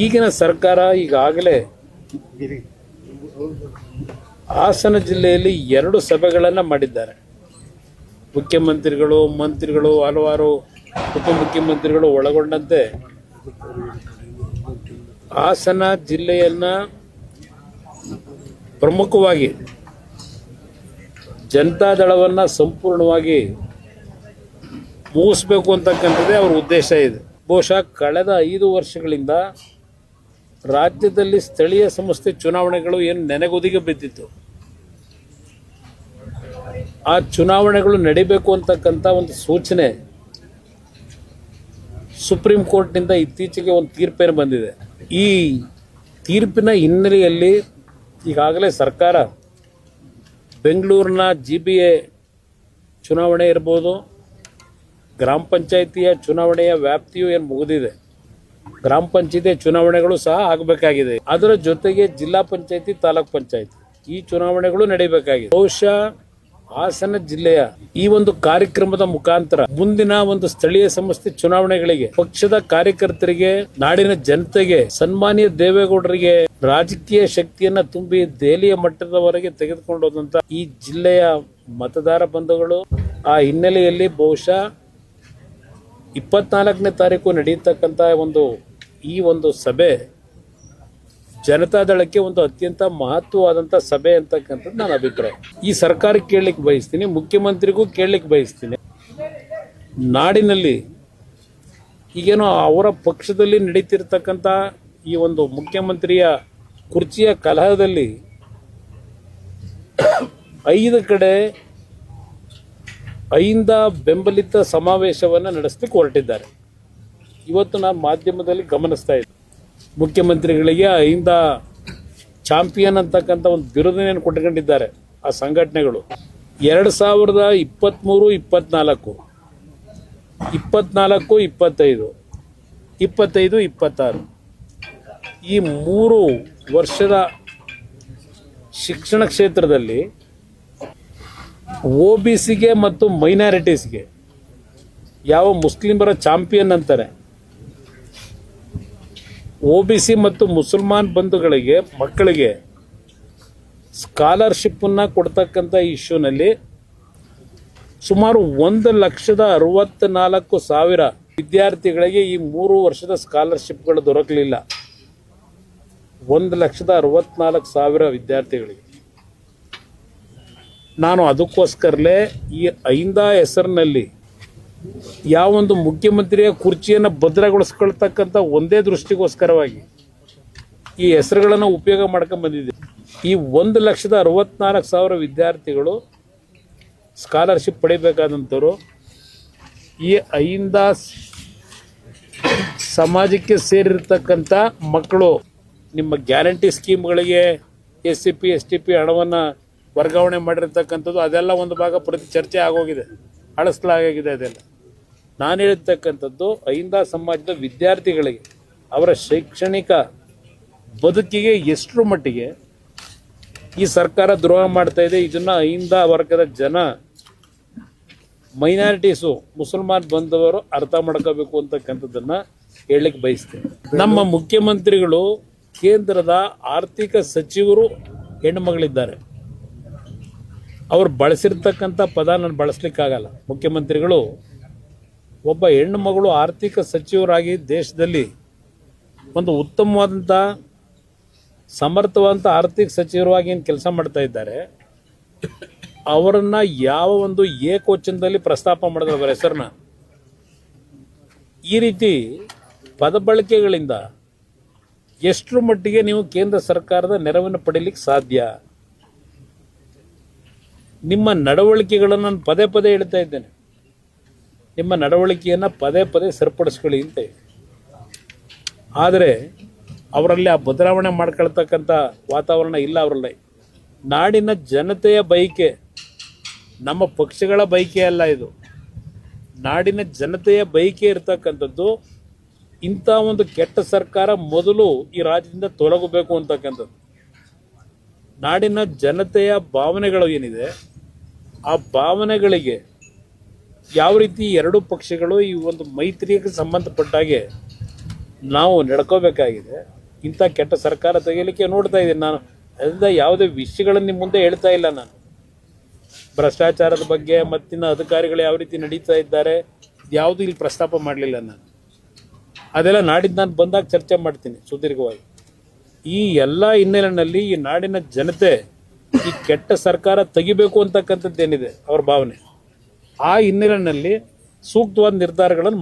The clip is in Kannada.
ಈಗಿನ ಸರ್ಕಾರ ಈಗಾಗಲೇ ಹಾಸನ ಜಿಲ್ಲೆಯಲ್ಲಿ 2 ಸಭೆಗಳನ್ನು ಮಾಡಿದ್ದಾರೆ. ಮುಖ್ಯಮಂತ್ರಿಗಳು, ಮಂತ್ರಿಗಳು, ಹಲವಾರು ಉಪಮುಖ್ಯಮಂತ್ರಿಗಳು ಒಳಗೊಂಡಂತೆ ಹಾಸನ ಜಿಲ್ಲೆಯನ್ನು ಪ್ರಮುಖವಾಗಿ ಜನತಾದಳವನ್ನು ಸಂಪೂರ್ಣವಾಗಿ ಮುಗಿಸ್ಬೇಕು ಅಂತಕ್ಕಂಥದ್ದೇ ಅವರ ಉದ್ದೇಶ ಇದೆ. ಬಹುಶಃ ಕಳೆದ 5 ವರ್ಷಗಳಿಂದ ರಾಜ್ಯದಲ್ಲಿ ಸ್ಥಳೀಯ ಸಂಸ್ಥೆ ಚುನಾವಣೆಗಳು ಏನು ನೆನೆಗುದಿಗೆ ಬಿದ್ದಿತ್ತು, ಆ ಚುನಾವಣೆಗಳು ನಡೀಬೇಕು ಅಂತಕ್ಕಂಥ ಒಂದು ಸೂಚನೆ ಸುಪ್ರೀಂ ಕೋರ್ಟ್ನಿಂದ ಇತ್ತೀಚೆಗೆ ಒಂದು ತೀರ್ಪೇನು ಬಂದಿದೆ. ಈ ತೀರ್ಪಿನ ಹಿನ್ನೆಲೆಯಲ್ಲಿ ಈಗಾಗಲೇ ಸರ್ಕಾರ ಬೆಂಗಳೂರಿನ GBA ಚುನಾವಣೆ ಇರ್ಬೋದು, ಗ್ರಾಮ ಪಂಚಾಯಿತಿಯ ಚುನಾವಣೆಯ ವ್ಯಾಪ್ತಿಯು ಏನು ಮುಗಿದಿದೆ, ಗ್ರಾಮ ಪಂಚಾಯಿತಿ ಚುನಾವಣೆಗಳು ಸಹ ಆಗಬೇಕಾಗಿದೆ. ಅದರ ಜೊತೆಗೆ ಜಿಲ್ಲಾ ಪಂಚಾಯಿತಿ, ತಾಲೂಕ್ ಪಂಚಾಯಿತಿ ಈ ಚುನಾವಣೆಗಳು ನಡೀಬೇಕಾಗಿದೆ. ಬಹುಶಃ ಹಾಸನ ಜಿಲ್ಲೆಯ ಈ ಒಂದು ಕಾರ್ಯಕ್ರಮದ ಮುಖಾಂತರ ಮುಂದಿನ ಒಂದು ಸ್ಥಳೀಯ ಸಂಸ್ಥೆ ಚುನಾವಣೆಗಳಿಗೆ ಪಕ್ಷದ ಕಾರ್ಯಕರ್ತರಿಗೆ, ನಾಡಿನ ಜನತೆಗೆ, ಸನ್ಮಾನ್ಯ ದೇವೇಗೌಡರಿಗೆ ರಾಜಕೀಯ ಶಕ್ತಿಯನ್ನ ತುಂಬಿ ದೆಹಲಿಯ ಮಟ್ಟದವರೆಗೆ ತೆಗೆದುಕೊಂಡು ಹೋದಂತ ಈ ಜಿಲ್ಲೆಯ ಮತದಾರ ಬಂಧುಗಳು, ಆ ಹಿನ್ನೆಲೆಯಲ್ಲಿ ಬಹುಶಃ 24ನೇ ತಾರೀಕು ನಡೆಯತಕ್ಕಂಥ ಈ ಒಂದು ಸಭೆ ಜನತಾದಳಕ್ಕೆ ಒಂದು ಅತ್ಯಂತ ಮಹತ್ವವಾದಂಥ ಸಭೆ ಅಂತಕ್ಕಂಥದ್ದು ನನ್ನ ಅಭಿಪ್ರಾಯ. ಈ ಸರ್ಕಾರಕ್ಕೆ ಕೇಳಲಿಕ್ಕೆ ಬಯಸ್ತೀನಿ, ಮುಖ್ಯಮಂತ್ರಿಗೂ ಕೇಳಲಿಕ್ಕೆ ಬಯಸ್ತೀನಿ. ನಾಡಿನಲ್ಲಿ ಈಗೇನೋ ಅವರ ಪಕ್ಷದಲ್ಲಿ ನಡೀತಿರ್ತಕ್ಕಂಥ ಈ ಒಂದು ಮುಖ್ಯಮಂತ್ರಿಯ ಕುರ್ಚಿಯ ಕಲಹದಲ್ಲಿ 5 ಕಡೆ ಅಹಿಂದ ಬೆಂಬಲಿತ ಸಮಾವೇಶವನ್ನು ನಡೆಸಲಿಕ್ಕೆ ಹೊರಟಿದ್ದಾರೆ. ಇವತ್ತು ನಾನು ಮಾಧ್ಯಮದಲ್ಲಿ ಗಮನಿಸ್ತಾ ಇದ್ದೆ, ಮುಖ್ಯಮಂತ್ರಿಗಳಿಗೆ ಅಹಿಂದ ಚಾಂಪಿಯನ್ ಅಂತಕ್ಕಂಥ ಒಂದು ಬಿರುದನ್ನು ಕೊಟ್ಕೊಂಡಿದ್ದಾರೆ ಆ ಸಂಘಟನೆಗಳು. 2023, 24, 24, 25, 25, 26 ಈ 3 ವರ್ಷದ ಶಿಕ್ಷಣ ಕ್ಷೇತ್ರದಲ್ಲಿ OBCಗೆ ಮತ್ತು ಮೈನಾರಿಟೀಸ್ಗೆ ಯಾವ ಮುಸ್ಲಿಮರ ಚಾಂಪಿಯನ್ ಅಂತಾರೆ, OBC ಮತ್ತು ಮುಸಲ್ಮಾನ್ ಬಂಧುಗಳಿಗೆ, ಮಕ್ಕಳಿಗೆ ಸ್ಕಾಲರ್ಶಿಪ್ಪನ್ನು ಕೊಡ್ತಕ್ಕಂಥ ಇಶ್ಯೂನಲ್ಲಿ ಸುಮಾರು 1,64,000 ವಿದ್ಯಾರ್ಥಿಗಳಿಗೆ ಈ 3 ವರ್ಷದ ಸ್ಕಾಲರ್ಶಿಪ್ಗಳು ದೊರಕಲಿಲ್ಲ. 1,64,000 ವಿದ್ಯಾರ್ಥಿಗಳಿಗೆ. ನಾನು ಅದಕ್ಕೋಸ್ಕರಲೇ ಈ ಅಹಿಂದ ಹೆಸರಿನಲ್ಲಿ ಯಾವೊಂದು ಮುಖ್ಯಮಂತ್ರಿಯ ಕುರ್ಚಿಯನ್ನು ಭದ್ರಗೊಳಿಸ್ಕೊಳ್ತಕ್ಕಂಥ ಒಂದೇ ದೃಷ್ಟಿಗೋಸ್ಕರವಾಗಿ ಈ ಹೆಸರುಗಳನ್ನು ಉಪಯೋಗ ಮಾಡ್ಕೊಂಡು ಬಂದಿದೆ. ಈ 1,64,000 ವಿದ್ಯಾರ್ಥಿಗಳು ಸ್ಕಾಲರ್ಶಿಪ್ ಪಡಿಬೇಕಾದಂಥವ್ರು ಈ ಅಹಿಂದ ಸಮಾಜಕ್ಕೆ ಸೇರಿರ್ತಕ್ಕಂಥ ಮಕ್ಕಳು. ನಿಮ್ಮ ಗ್ಯಾರಂಟಿ ಸ್ಕೀಮ್ಗಳಿಗೆ SCP, STP ಹಣವನ್ನು ವರ್ಗಾವಣೆ ಮಾಡಿರ್ತಕ್ಕಂಥದ್ದು ಅದೆಲ್ಲ ಒಂದು ಭಾಗ ಚರ್ಚೆ ಆಗೋಗಿದೆ, ಅಳಿಸಲಾಗಿದೆ. ಅದೆಲ್ಲ ನಾನು ಹೇಳಿರ್ತಕ್ಕಂಥದ್ದು ಅಹಿಂದ ಸಮಾಜದ ವಿದ್ಯಾರ್ಥಿಗಳಿಗೆ ಅವರ ಶೈಕ್ಷಣಿಕ ಬದುಕಿಗೆ ಎಷ್ಟರ ಮಟ್ಟಿಗೆ ಈ ಸರ್ಕಾರ ದ್ರೋಹ ಮಾಡ್ತಾ ಇದೆ. ಇದನ್ನು ಅಹಿಂದ ವರ್ಗದ ಜನ, ಮೈನಾರಿಟೀಸು, ಮುಸಲ್ಮಾನ್ ಬಂದವರು ಅರ್ಥ ಮಾಡ್ಕೋಬೇಕು ಅಂತಕ್ಕಂಥದ್ದನ್ನು ಹೇಳಲಿಕ್ಕೆ ಬಯಸ್ತೇನೆ. ನಮ್ಮ ಮುಖ್ಯಮಂತ್ರಿಗಳು ಕೇಂದ್ರದ ಆರ್ಥಿಕ ಸಚಿವರು ಹೆಣ್ಣುಮಗಳಿದ್ದಾರೆ. ಅವರು ಬಳಸಿರ್ತಕ್ಕಂಥ ಪದ ನಾನು ಬಳಸಲಿಕ್ಕಾಗಲ್ಲ. ಮುಖ್ಯಮಂತ್ರಿಗಳು ಒಬ್ಬ ಹೆಣ್ಣು ಮಗಳು ಆರ್ಥಿಕ ಸಚಿವರಾಗಿ ದೇಶದಲ್ಲಿ ಒಂದು ಉತ್ತಮವಾದಂಥ ಸಮರ್ಥವಾದಂಥ ಆರ್ಥಿಕ ಸಚಿವರಾಗಿ ಏನು ಕೆಲಸ ಮಾಡ್ತಾ ಇದ್ದಾರೆ, ಅವರನ್ನು ಯಾವ ಒಂದು ಏಕವಚನದಲ್ಲಿ ಪ್ರಸ್ತಾಪ ಮಾಡಿದ್ರೆ ಅವರ ಹೆಸರನ್ನ, ಈ ರೀತಿ ಪದ ಬಳಕೆಗಳಿಂದ ಎಷ್ಟರ ಮಟ್ಟಿಗೆ ನೀವು ಕೇಂದ್ರ ಸರ್ಕಾರದ ನೆರವನ್ನು ಪಡೀಲಿಕ್ಕೆ ಸಾಧ್ಯ? ನಿಮ್ಮ ನಡವಳಿಕೆಗಳನ್ನು ನಾನು ಪದೇ ಪದೇ ಹೇಳ್ತಾ ಇದ್ದೇನೆ, ನಿಮ್ಮ ನಡವಳಿಕೆಯನ್ನು ಪದೇ ಪದೇ ಸರಿಪಡಿಸ್ಕೊಳ್ಳಿ ಅಂತ. ಆದರೆ ಅವರಲ್ಲಿ ಆ ಬದಲಾವಣೆ ಮಾಡ್ಕೊಳ್ತಕ್ಕಂಥ ವಾತಾವರಣ ಇಲ್ಲ ಅವರಲ್ಲಿ. ನಾಡಿನ ಜನತೆಯ ಬಯಕೆ, ನಮ್ಮ ಪಕ್ಷಗಳ ಬಯಕೆ ಅಲ್ಲ ಇದು. ನಾಡಿನ ಜನತೆಯ ಬಯಕೆ ಇರ್ತಕ್ಕಂಥದ್ದು ಇಂಥ ಒಂದು ಕೆಟ್ಟ ಸರ್ಕಾರ ಮೊದಲು ಈ ರಾಜ್ಯದಿಂದ ತೊಲಗಬೇಕು ಅಂತಕ್ಕಂಥದ್ದು. ನಾಡಿನ ಜನತೆಯ ಭಾವನೆಗಳು ಏನಿದೆ, ಆ ಭಾವನೆಗಳಿಗೆ ಯಾವ ರೀತಿ 2 ಪಕ್ಷಗಳು ಈ ಒಂದು ಮೈತ್ರಿಗೆ ಸಂಬಂಧಪಟ್ಟಾಗೆ ನಾವು ನಡ್ಕೋಬೇಕಾಗಿದೆ. ಇಂಥ ಕೆಟ್ಟ ಸರ್ಕಾರ ತೆಗಿಲಿಕ್ಕೆ ನೋಡ್ತಾ ಇದ್ದೀನಿ ನಾನು. ಅದರಿಂದ ಯಾವುದೇ ವಿಷಯಗಳನ್ನು ನಿಮ್ಮ ಮುಂದೆ ಹೇಳ್ತಾ ಇಲ್ಲ ನಾನು. ಭ್ರಷ್ಟಾಚಾರದ ಬಗ್ಗೆ ಮತ್ತಿನ ಅಧಿಕಾರಿಗಳು ಯಾವ ರೀತಿ ನಡೀತಾ ಇದ್ದಾರೆ ಯಾವುದು ಇಲ್ಲಿ ಪ್ರಸ್ತಾಪ ಮಾಡಲಿಲ್ಲ ನಾನು. ಅದೆಲ್ಲ ನಾಡಿದ್ದು ನಾನು ಬಂದಾಗ ಚರ್ಚೆ ಮಾಡ್ತೀನಿ ಸುದೀರ್ಘವಾಗಿ. ಈ ಎಲ್ಲ ಹಿನ್ನೆಲೆಯಲ್ಲಿ ಈ ನಾಡಿನ ಜನತೆ ಈ ಕೆಟ್ಟ ಸರ್ಕಾರ ತೆಗಿಬೇಕು ಅಂತಕ್ಕಂಥದ್ದೇನಿದೆ ಅವ್ರ ಭಾವನೆ, ಆ ಹಿನ್ನೆಲೆಯಲ್ಲಿ ಸೂಕ್ತವಾದ ನಿರ್ಧಾರಗಳನ್ನು